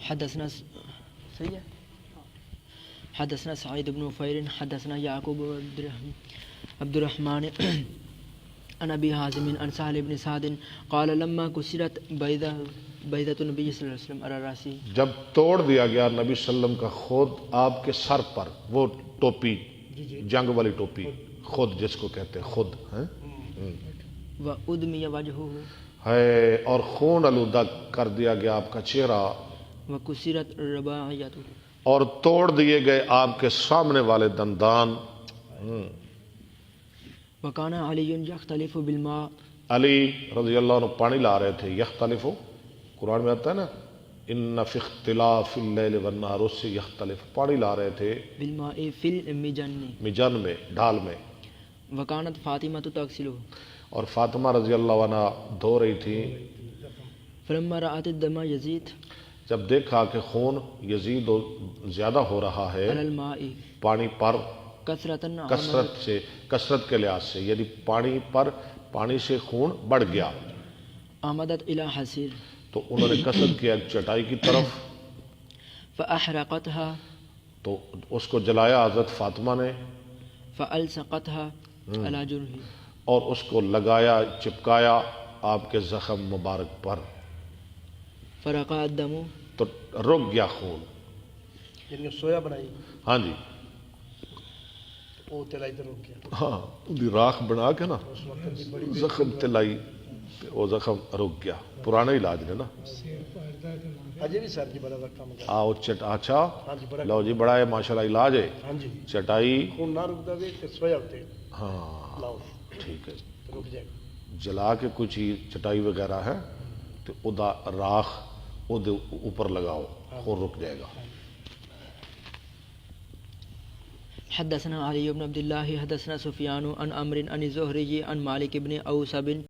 حدثنا صحیح حدثنا سعید بن فیر حدثنا یعقوب عبد الرحمن عن ابی حازم عن سہل بن سعد قال لما کسرت بیضۃ النبی صلی اللہ علیہ وسلم علی رأسی، جب توڑ دیا گیا نبی صلی اللہ علیہ وسلم کا خود آپ کے سر پر، وہ ٹوپی جنگ والی ٹوپی خود جس کو کہتے ہیں خود وادمی وجہہ ہے، اور خون آلودہ کر دیا گیا آپ کا چہرہ، وکسرت رباعیۃ اور توڑ دیے گئے آپ کے سامنے والے دندان. وکان علی یختلف بالماء، علی رضی اللہ عنہ پانی لا رہے تھے. یختلف قرآن میں آتا ہے نا، ان فی اختلاف اللیل والنہار، اس سے یختلف پانی لا رہے تھے بالماء فی المجن، مجن میں، ڈھال میں. وکانت فاطمہ تغسلہ، اور فاطمہ رضی اللہ عنہ دھو رہی تھی. فلما رأت الدم یزید جب دیکھا کہ خون یزید زیادہ ہو رہا ہے علی الماء پانی پر، کثرۃ کثرت کے لحاظ سے، یعنی پانی پر، پانی سے خون بڑھ گیا، آمدت الی حصیر، تو انہوں نے قصد کیا ایک چٹائی کی طرف، فاحرقتها، تو اس کو جلایا حضرت فاطمہ نے، فالصقتها علی جرح، اور اس کو لگایا، چپکایا آپ کے زخم مبارک پر، فرقا الدم، تو رک گیا خون. یعنی سویا بنائی ہاں جی، وہ تلائی تو رک گیا. ہاں دی راکھ بنا کے نا اس وقت کی بڑی زخم تلائی، وہ زخم رک گیا. پرانا علاج نے نا. اجے بھی سر جی بڑا وقت کام کر. آؤ اچھا ہاں جی بڑا لو جی، بڑا ہے ماشاءاللہ علاج ہے. ہاں جی چٹائی، خون نہ رکدا وے تے سویا ہوتے ہاں لاؤ ٹھیک ہے، رک جائے گا. جلا کے کچھ ہی چٹائی وغیرہ ہے تو ادا راکھ او دے اوپر لگاؤ، خون رک جائے گا. حدثنا علی بن عبد اللہ حدثنا سفیان عن عمرو عن الزہری عن مالک بن اوس بن